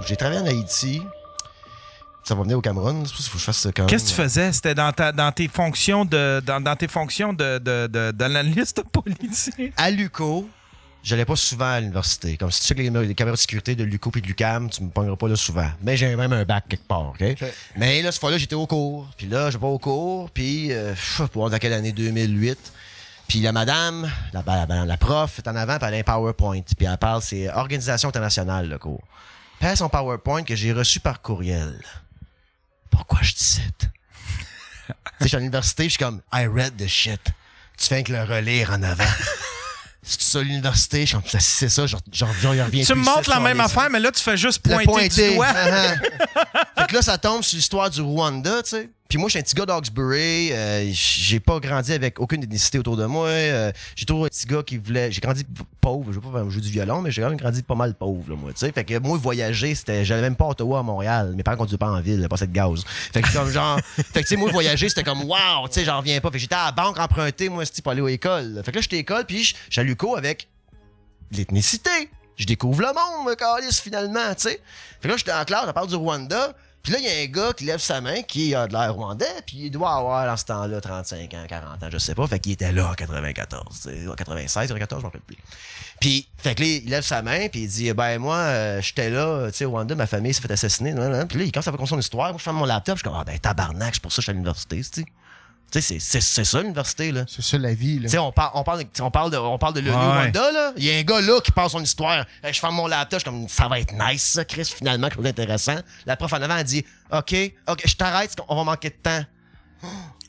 j'ai travaillé en Haïti. Ça va venir au Cameroun. Il faut que je fasse ça quand même. Qu'est-ce que tu faisais? C'était dans tes fonctions d'analyste politique? À l'UQO, j'allais pas souvent à l'université. Comme si tu sais que les caméras de sécurité de l'UQO et de l'UQAM, tu me pogneras pas là souvent. Mais j'ai même un bac quelque part, OK? Mais là, cette fois-là, j'étais au cours. Puis là, je vais au cours. Puis, pour dans quelle année? 2008. Puis la madame, la prof est en avant, puis elle a un PowerPoint. Puis elle parle, c'est Organisation internationale, le cours. Puis elle a son PowerPoint que j'ai reçu par courriel. Pourquoi je dis ça? Tu sais, je suis à l'université, je suis comme, I read the shit. Tu fais que le relire en avant. C'est ça l'université, je suis comme, c'est ça, genre, il revient. Tu me montres la même affaire, mais là, tu fais juste pointer du doigt. Fait que là, ça tombe sur l'histoire du Rwanda, tu sais. Puis moi, je suis un petit gars d'Hawkesbury. J'ai pas grandi avec aucune ethnicité autour de moi. J'ai toujours un petit gars qui voulait... J'ai grandi pauvre. Je veux pas jouer du violon, mais j'ai quand même grandi pas mal pauvre, là, moi, tu sais. Fait que moi, voyager, c'était... J'allais même pas à Ottawa, à Montréal. Mes parents conduisaient pas en ville, pas cette gaz. Fait que comme genre... Fait que tu sais, moi, voyager, c'était comme wow, tu sais, j'en reviens pas. Fait que j'étais à la banque emprunté, moi, pour aller à l'école. Fait que là, j'étais à l'école, puis j'ai à l'UQO avec l'ethnicité. Je découvre le monde, câlisse, finalement, tu sais. Fait que là, j'étais en classe, on parle du Rwanda. Puis là, il y a un gars qui lève sa main, qui a de l'air rwandais, puis il doit avoir, dans ce temps-là, 35 ans, 40 ans, je sais pas. Fait qu'il était là en 94, 96, 94, je m'en rappelle plus. Puis, fait que là, il lève sa main, puis il dit, ben moi, j'étais là, tu sais, au Rwanda, ma famille s'est fait assassiner. Puis là, il commence à raconter son histoire. Moi, je ferme mon laptop, je suis comme, ah ben tabarnak, c'est pour ça que je suis à l'université, tu sais. Tu sais, c'est ça l'université, là. C'est ça la vie, là. Tu sais, on parle de l'ONU Rwanda, là. Il y a un gars là qui parle son histoire. Je ferme mon laptop, je suis comme, ça va être nice, ça, Chris, finalement, quelque chose d'intéressant. La prof en avant, elle dit, OK, je t'arrête, on va manquer de temps.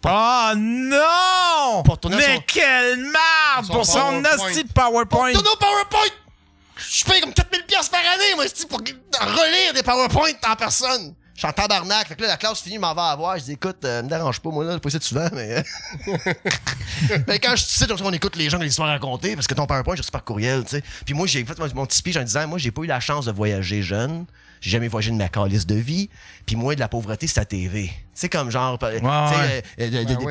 Oh non! Mais quelle merde pour son hostie de PowerPoint! Pour ton PowerPoint! Je paye comme 4000$ par année, moi, pour relire des PowerPoint en personne. Je suis en tabarnak. Fait que là, la classe finie, m'en va à voir. Je dis, écoute, me dérange pas, moi, là, pas essayer de souvent, mais. Mais quand je suis ici, on écoute les gens qui ont des histoires à raconter, parce que ton PowerPoint, je reçois par courriel, tu sais. Puis moi, j'ai fait mon petit speech en disant, moi, j'ai pas eu la chance de voyager jeune. J'ai jamais voyagé de ma calice de vie. Puis moi, de la pauvreté, c'est à TV. C'est comme genre, des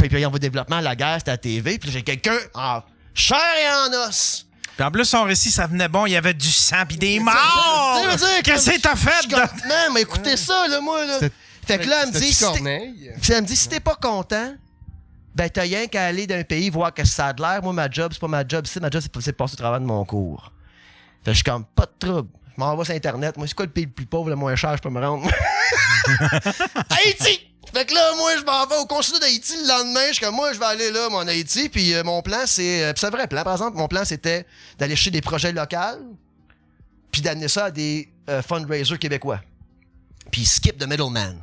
pays en voie de développement, la guerre, c'est à TV. Puis j'ai quelqu'un en chair et en os. Puis en plus, son récit, ça venait bon, il y avait du sang pis des morts! Qu'est-ce que t'as fait? Non, mais écoutez ça, là, moi, là. Fait que là, elle me dit, si t'es pas content, ben t'as rien qu'à aller d'un pays voir que ça a de l'air. Moi, ma job, c'est pas ma job. Ma job, c'est de passer au travers de mon cours. Fait que je suis comme, pas de trouble. Je m'en vais sur Internet. Moi, c'est quoi le pays le plus pauvre, le moins cher, je peux me rendre? Haïti! Fait que là, moi, je m'en vais au consulat d'Haïti le lendemain. Je suis comme, moi, je vais aller là, mon Haïti. Puis mon plan, c'est un vrai plan, par exemple. Mon plan, c'était d'aller chercher des projets locaux, puis d'amener ça à des fundraisers québécois. Puis skip the middleman.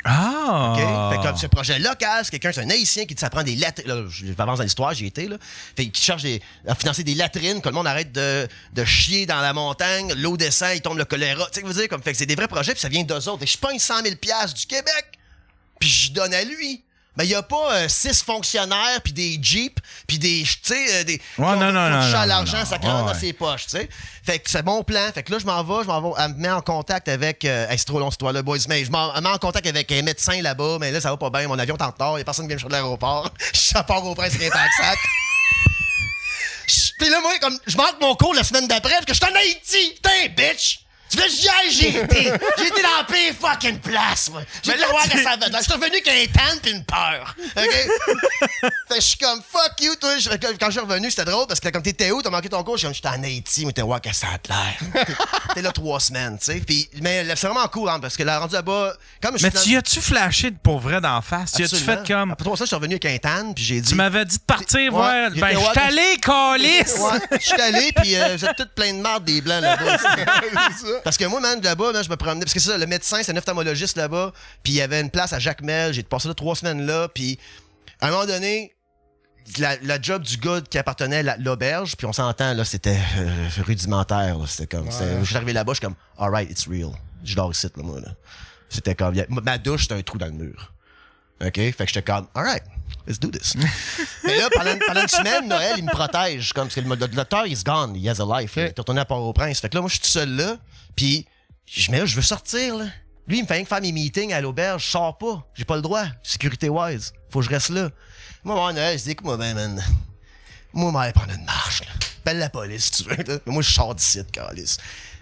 Ah! Okay? Fait que comme c'est un projet local, c'est quelqu'un, c'est un Haïtien qui dit ça prend des latrines. Là, je avance dans l'histoire, j'y étais, là. Fait qu'il cherche à financer des latrines, que le monde arrête de chier dans la montagne, l'eau descend, il tombe le choléra. Tu sais, que je veux dire, comme, fait que c'est des vrais projets, puis ça vient d'eux autres. Fait que je pogne 100 000$ du Québec, puis je donne à lui. Mais il n'y a pas 6 fonctionnaires, puis des jeeps, puis des, tu sais, des... Ouais, non, à l'argent, ça rentre dans ses poches, tu sais. Fait que c'est mon plan. Fait que là, je m'en vais, elle me met en contact avec... c'est trop long, cette histoire-là, boys, mais elle me met en contact avec un médecin là-bas, mais là, ça va pas bien, mon avion est en retard, il y a personne qui vient me chercher de l'aéroport. Je pars au prince, c'est un taxac. Puis là, moi, comme, je manque mon cours la semaine d'après, parce que je suis en Haïti. Putain, bitch! Tu fais j'ai été dans la pire fucking place, moi. J'ai été voir que ça va. Je suis revenu qu'un tan pis une peur. OK? Fait que je suis comme, fuck you, toi. Quand je suis revenu, c'était drôle parce que comme t'étais où, t'as manqué ton cours, j'étais en Haïti, mais t'es voir que ça a de l'air. T'es là 3 semaines, tu sais. Puis, mais c'est vraiment cool, hein, parce que la rendu là-bas. Mais tu as-tu flashé de pour vrai d'en face? Tu as-tu fait comme. Après 3 ça, je suis revenu avec un tan, puis j'ai dit. Tu m'avais dit de partir voir. Ben, je suis allé, calice! Ouais, je suis allé, puis vous êtes toutes plein de marde des blancs là-bas. Parce que moi, man, là-bas, je me promenais. Parce que c'est ça, le médecin, c'est un ophtalmologiste là-bas. Puis il y avait une place à Jacmel. J'ai passé là 3 semaines là. Puis à un moment donné, la job du gars qui appartenait à l'auberge, puis on s'entend, là, c'était rudimentaire. Là, c'était comme. Je suis arrivé là-bas, je suis comme, alright, it's real. Je dors ici, là, moi. Là. C'était comme. Ma douche, c'était un trou dans le mur. OK? Fait que j'étais comme, alright, let's do this. Mais là, pendant une semaine, Noël, il me protège. Comme, parce que le docteur, he's gone. He has a life. Il est retourné à Port-au-Prince. Fait que là, moi, je suis tout seul là. Puis, je veux sortir, là. Lui, il me fait faire mes meetings à l'auberge. Je sors pas. J'ai pas le droit. Sécurité-wise. Faut que je reste là. Moi, Noël, je dis, écoute-moi ben, man. Moi, je vais aller prendre une marche, là. Appelle la police, si tu veux, là. Mais moi, je sors d'ici, calice.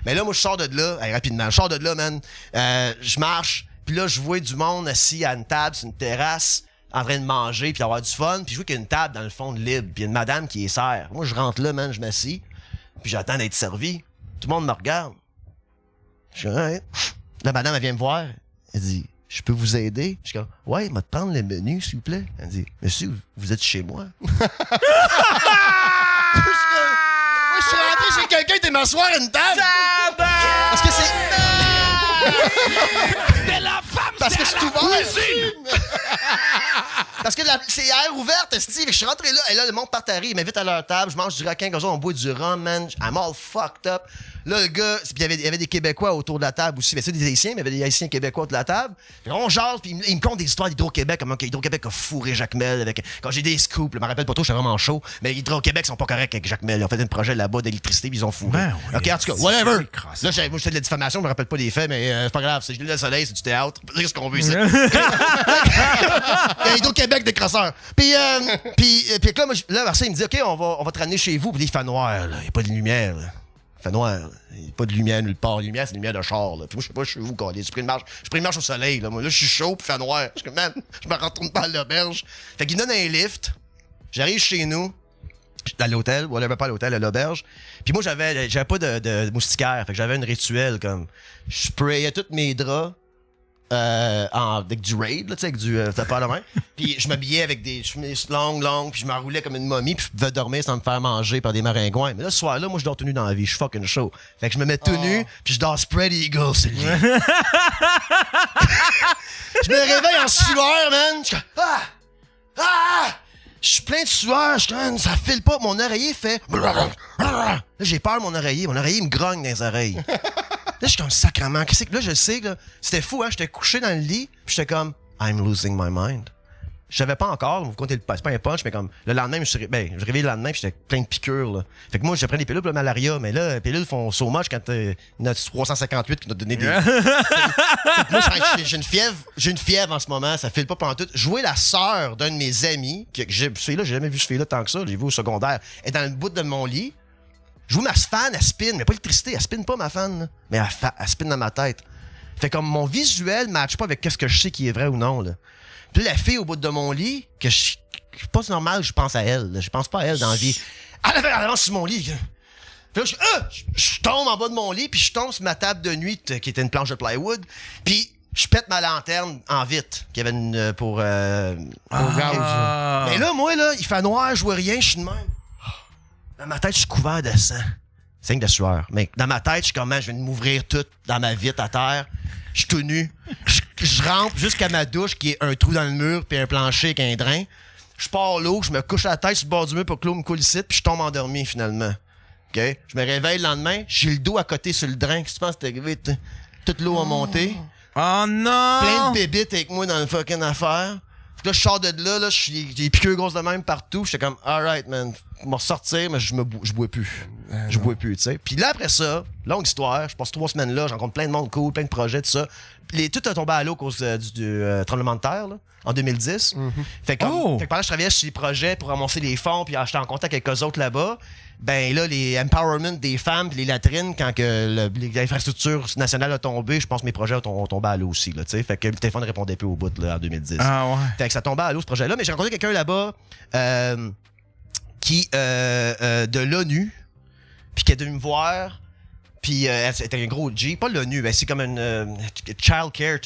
Mais là, moi, je sors de là, rapidement, je sors de là, man. Je marche, puis là, je vois du monde assis à une table, sur une terrasse, en train de manger, puis d'avoir du fun. Puis je vois qu'il y a une table dans le fond de libre, puis il y a une madame qui est sert. Moi, je rentre là, man, je m'assis, puis j'attends d'être servi. Tout le monde me regarde. Je dis, ouais. La madame, elle vient me voir. Elle dit, je peux vous aider? Je dis, ouais, il va te prendre le menu, s'il vous plaît. Elle dit, monsieur, vous êtes chez moi. Je suis rentré chez quelqu'un, t'es m'asseoir à une table. Parce que c'est. Parce que c'est ouvert. Parce que c'est air ouverte, Steve. Je suis rentré là, et là, le monde partage, ils m'invitent à leur table, je mange du requin, on boit du rhum, man. I'm all fucked up. Là, le gars, puis il y avait des Québécois autour de la table aussi. Mais c'est des Haïtiens, mais il y avait des Haïtiens Québécois autour de la table. Puis on jase, puis il me compte des histoires d'Hydro-Québec, comment Hydro-Québec a fourré Jacques Mel. Quand j'ai des scoops, je me rappelle pas trop, j'étais vraiment chaud. Mais Hydro-Québec sont pas corrects avec Jacques Mel. Ils ont fait un projet là-bas d'électricité, puis ils ont fourré. Ben oui, ok, en tout cas, whatever. Là, moi, je fais de la diffamation, je me rappelle pas des faits, mais c'est pas grave. C'est le soleil, c'est du théâtre. C'est ce qu'on veut ici. Hydro-Québec des crosseurs. Puis là, Marcel, il me dit, OK, on va te ramener chez vous. Puis il fait noir, là. Il n'y a pas de lumière, là. Il fait noir, là. Il n'y a pas de lumière nulle part. La lumière, c'est la lumière de char, là. Puis moi, je sais pas, je suis où, quoi. Je prends une marche au soleil, là. Moi, là, je suis chaud, puis il fait noir. Je suis comme, man, je me retourne pas à l'auberge. Fait qu'il me donne un lift. J'arrive chez nous. À l'hôtel, whatever, pas à l'hôtel, à l'auberge. Puis moi, j'avais pas de moustiquaire. Fait que j'avais un rituel, comme, je sprayais tous mes draps. Avec du raid, là, tu sais, avec du tapeur de main. Puis je m'habillais avec des chemises longues, puis je m'enroulais comme une momie, puis je pouvais dormir sans me faire manger par des maringouins. Mais là, ce soir-là, moi, je dors tout nu dans la vie. Je suis fucking chaud. Fait que je me mets tout nu, puis je dors spread eagle, c'est le lit. Je me réveille en sueur, man. Je suis comme, je suis plein de sueur, ça file pas. Mon oreiller fait. Là, j'ai peur de mon oreiller. Mon oreiller me grogne dans les oreilles. Là, je suis comme sacrement. Qu'est-ce que là, je sais, là, c'était fou, hein. J'étais couché dans le lit, puis j'étais comme, I'm losing my mind. Je savais pas encore, vous comptez c'est pas un punch, mais comme, le lendemain, je réveillé le lendemain, puis j'étais plein de piqûres, là. Fait que moi, j'ai pris des pilules pour le malaria, mais là, les pilules font so much quand il y en a 358 qui nous ont donné des. Moi, j'ai une fièvre en ce moment, ça file pas pantoute. Jouer la sœur d'un de mes amis, que j'ai jamais vu ce fille-là tant que ça, j'ai vu au secondaire, est dans le bout de mon lit. Je vois ma fan, elle spin, mais pas l'électricité, elle spin pas ma fan, là, mais elle spin dans ma tête. Fait comme mon visuel matche pas avec ce que je sais qui est vrai ou non, là. Puis la fille au bout de mon lit, que je c'est pas normal, je pense à elle, là. Je pense pas à elle dans la vie. Elle avance sur mon lit. Puis là, je tombe en bas de mon lit, puis je tombe sur ma table de nuit, qui était une planche de plywood, puis je pète ma lanterne en vitre, qu'il y avait une pour gaz. Mais là, moi, là, il fait noir, je vois rien, je suis de même. Dans ma tête, je suis couvert de sang. C'est de sueur. Mais dans ma tête, je suis comme, je viens de m'ouvrir tout dans ma vitre à terre. Je suis tout nu. Je rampe jusqu'à ma douche, qui est un trou dans le mur, puis un plancher avec un drain. Je pars l'eau, je me couche la tête sur le bord du mur pour que l'eau me coule ici, puis je tombe endormi, finalement. OK? Je me réveille le lendemain, j'ai le dos à côté sur le drain. Qu'est-ce que tu penses que c'est arrivé? Toute l'eau a monté. Oh non! Plein de bébites avec moi dans le fucking affaire. Là, je sors de là, j'ai des piqûres grosses de même partout. J'étais comme, alright, man, je vais ressortir, mais je bois plus. Je bois plus, tu sais. Puis là, après ça, longue histoire, je passe 3 semaines là, je rencontre plein de monde cool, plein de projets, tout ça. Tout a tombé à l'eau à cause du tremblement de terre, là, en 2010. Fait que par là, je travaillais sur les projets pour ramasser les fonds, puis j'étais en contact avec eux autres là-bas. Ben là, les empowerment des femmes pis les latrines, quand que l'infrastructure nationale a tombé, je pense que mes projets ont tombé à l'eau aussi, là, tu sais. Fait que le téléphone répondait plus au bout, là, en 2010. Ah ouais. Fait que ça tombait à l'eau, ce projet-là. Mais j'ai rencontré quelqu'un là-bas, qui, de l'ONU, puis qui est venu me voir, puis c'était un gros G, pas l'ONU, ben c'est comme une child care,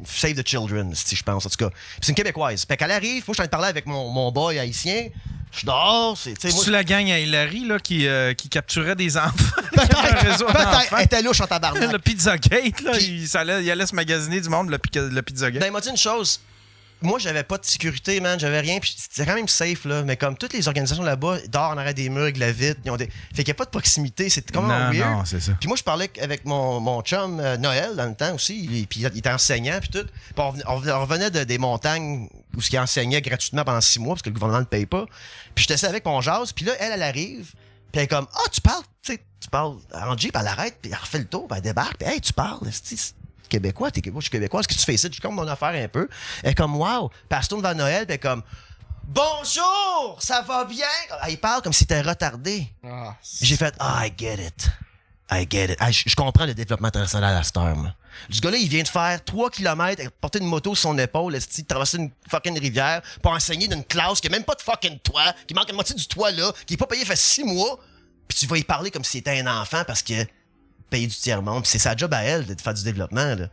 save the children, si je pense, en tout cas. Puis c'est une Québécoise. Fait qu'elle arrive, moi je suis en train de parler avec mon boy haïtien. Je suis dehors, c'est la gang à Hillary là, qui capturait des enfants. Peut-être. Elle était louche en tabarnak. Le Pizzagate, là, il allait se magasiner du monde, le Pizzagate. Ben, il m'a dit une chose. Moi, j'avais pas de sécurité, man. J'avais rien. Puis c'était quand même safe, là. Mais comme toutes les organisations là-bas, dorment en arrêt des murs avec la vitre. Fait qu'il n'y a pas de proximité. C'est comme weird. Non, c'est ça. Puis moi, je parlais avec mon chum Noël dans le temps aussi. Puis il était enseignant, puis tout. Puis on revenait des montagnes où il enseignait gratuitement pendant 6 mois parce que le gouvernement ne paye pas. Puis j'étais assis avec mon jazz. Puis là, elle arrive. Puis elle est comme, tu parles en Jeep, elle arrête. Puis elle refait le tour. Puis elle débarque. Puis hey, tu parles. Québécois, je suis québécois, est-ce que tu fais ça? Je comme mon affaire un peu. Elle est comme, wow. Puis elle se tourne vers Noël, puis elle est comme, bonjour, ça va bien? Elle parle comme si t'étais retardé. J'ai fait, I get it. I get it. Je comprends le développement international à cette heure, moi. Ce gars-là, il vient de faire 3 km, porter une moto sur son épaule, traverser une fucking rivière pour enseigner d'une classe qui a même pas de fucking toit, qui manque la moitié du toit là, qui est pas payé fait 6 mois, puis tu vas y parler comme s'il était un enfant parce que payer du tiers-monde, puis c'est sa job à elle de faire du développement, là.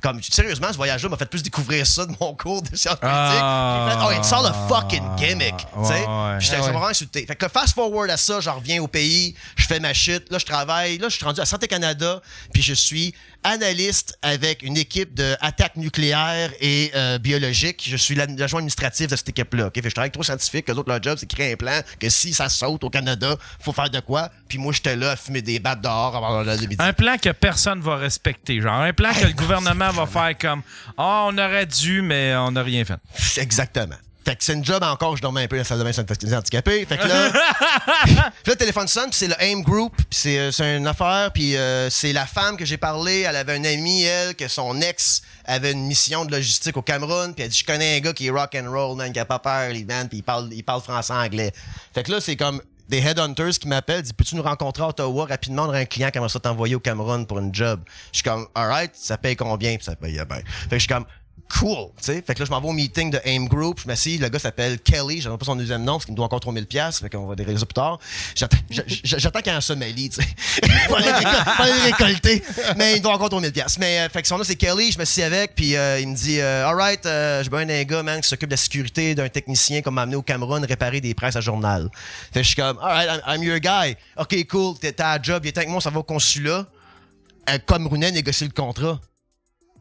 Comme, sérieusement, ce voyage-là m'a fait plus découvrir ça de mon cours de sciences politiques. Oh, it's all a fucking gimmick. Tu sais? J'étais vraiment insulté. Fait que fast forward à ça, je reviens au pays, je fais ma shit, là, je travaille, là, je suis rendu à Santé Canada, puis je suis analyste avec une équipe d'attaque nucléaire et biologique. Je suis l'agent administratif de cette équipe-là. Okay? Fait que je travaille avec 3 scientifiques, eux autres, leur job, c'est créer un plan que si ça saute au Canada, faut faire de quoi. Puis moi, j'étais là à fumer des battes dehors avant l'heure de midi. Un plan que personne va respecter. Genre, un plan que le gouvernement va faire comme « Ah, on aurait dû, mais on n'a rien fait. » Exactement. Fait que c'est une job encore, je dormais un peu dans la salle de bain sur une handicapée. Fait que là, le téléphone sonne, puis c'est le AIM Group, puis c'est une affaire, puis c'est la femme que j'ai parlé, elle avait un ami, elle, que son ex avait une mission de logistique au Cameroun, puis elle dit, je connais un gars qui est rock and roll, man, qui a pas peur, les man, puis il parle français-anglais. Fait que là, c'est comme des headhunters qui m'appellent, disent, peux-tu nous rencontrer à Ottawa rapidement, on aurait un client qui aimerait ça t'envoyer au Cameroun pour une job. Je suis comme, alright, ça paye combien? Puis ça paye bien. Fait que je suis comme, cool, tu sais. Fait que là, je m'en vais au meeting de AIM Group. Je m'assieds, le gars s'appelle Kelly. Je ne sais pas son deuxième nom parce qu'il me doit encore 3000$. Fait qu'on va des réseaux plus tard. J'attends qu'il y ait un sommelier, tu sais. Pour aller récolter. Mais il me doit encore 3000$. Mais, fait que son nom, c'est Kelly. Je m'assieds avec. Puis, il me dit, alright, j'ai besoin d'un gars, man, qui s'occupe de la sécurité d'un technicien comme m'a amené au Cameroun réparer des presses à journal. Fait que je suis comme, alright, I'm your guy. OK, cool. T'as un job. Il est avec moi, ça va au consulat. Un Camerounais négocie le contrat.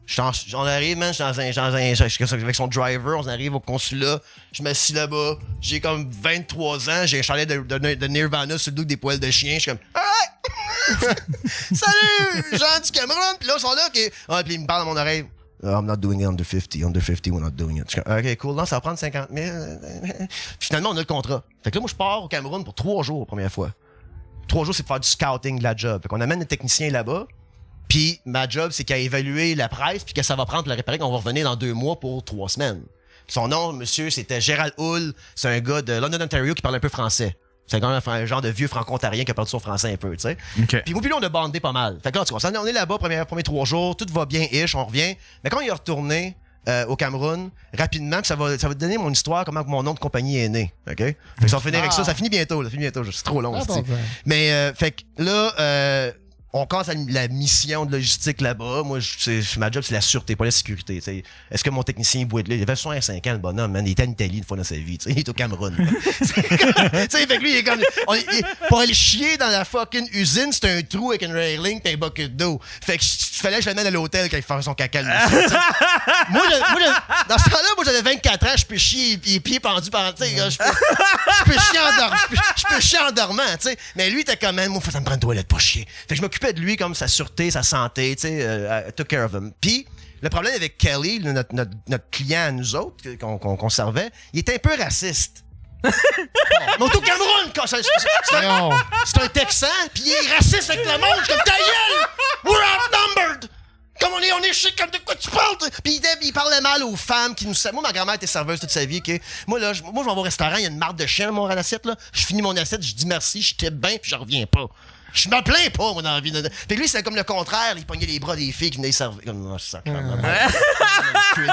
J'en arrive, man, avec son driver, on arrive au consulat, je m'assis là-bas, j'ai comme 23 ans, j'ai un chalet de Nirvana sur le dos des poils de chien, je suis comme « Alright! Salut, gens du Cameroun! » Puis là, ils sont là, puis ils me parlent dans mon oreille. « I'm not doing it under 50, we're not doing it. » Je suis comme « OK, cool, non, ça va prendre 50 000. » Finalement, on a le contrat. Fait que là, moi, je pars au Cameroun pour 3 jours, la première fois. 3 jours, c'est pour faire du scouting de la job. Fait qu'on amène des techniciens là-bas. Puis ma job, c'est qu'à évaluer la presse, puis que ça va prendre pour la réparer, qu'on va revenir dans 2 mois pour 3 semaines. Son nom, monsieur, c'était Gérald Hull. C'est un gars de London, Ontario, qui parle un peu français. C'est un genre de vieux franco-ontarien qui a perdu son français un peu, tu sais. Okay. Puis moi, puis là, on a bandé pas mal. Fait que là, on est là-bas, premiers 3 jours, tout va bien, on revient. Mais quand il est retourné au Cameroun, rapidement, puis ça va te donner mon histoire, comment mon nom de compagnie est né, OK? Fait que ça va finir avec ça. Ça finit bientôt, c'est trop long, Mais, fait que là, on commence la mission de logistique là-bas. Moi, ma job, c'est la sûreté, pas la sécurité. T'sais. Est-ce que mon technicien boit de là? Il avait 65 ans, le bonhomme, man. Il était en Italie une fois dans sa vie. T'sais. Il est au Cameroun. Fait que lui, il est comme. Pour aller chier dans la fucking usine, c'est un trou avec une railing pis un bucket d'eau. Fait que fallait que je l'amène à l'hôtel quand il faisait son caca. Moi, dans ce temps-là, moi, j'avais 24 ans, je peux chier les pieds pendus par. Je peux chier en dormant, tu sais. Mais lui, il était comme, moi, ça me prend une toilette pour chier. Fait que je m'occupais de lui comme sa sûreté, sa santé, tu sais, took care of him. Puis, le problème avec Kelly, notre client à nous autres, qu'on servait, il était un peu raciste. Mais au Cameroun, c'est un Texan, puis il est raciste avec le monde. Je suis comme, ta gueule! We're outnumbered! Comme on est chic, comme de quoi tu parles? Puis il parlait mal aux femmes qui nous servent. Moi, ma grand-mère était serveuse toute sa vie. Okay? Moi, je m'en vais au restaurant, il y a une marde de chien dans mon assiette. Là. Je finis mon assiette, je dis merci, je tippe bien, puis je reviens pas. Je me plains pas, moi, dans la vie. Fait que lui, c'était comme le contraire. Il pognait les bras des filles qui venaient servir. Comme,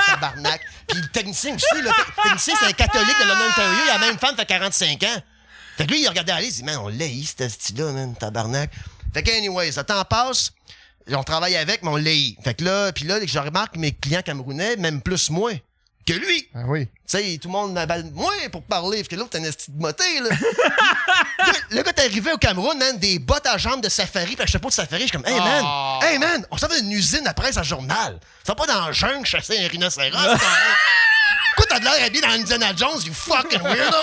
tabarnak. Puis le technicien aussi, le technicien, c'est un catholique de London, Ontario. Il a la même femme, fait 45 ans. Fait que lui, il regardait aller, il dit, man, on l'haït, ce style-là, man, tabarnak. Fait que, anyways, le temps passe. On travaille avec, mais on l'haït. Fait que là, puis là, je remarque mes clients camerounais, même plus moi que lui. Ah oui. Tu sais, tout le monde m'appelle moi pour parler, parce que l'autre, t'as une petite moté, là. Le gars, t'es arrivé au Cameroun, man, des bottes à jambes de safari, fait que je sais pas de safari, je suis comme, hey man, on s'en va d'une usine à presse à journal. Ça va pas dans le jungle chasser un rhinocéros. Pourquoi t'as de l'air habillé dans Indiana Jones, you fucking weirdo?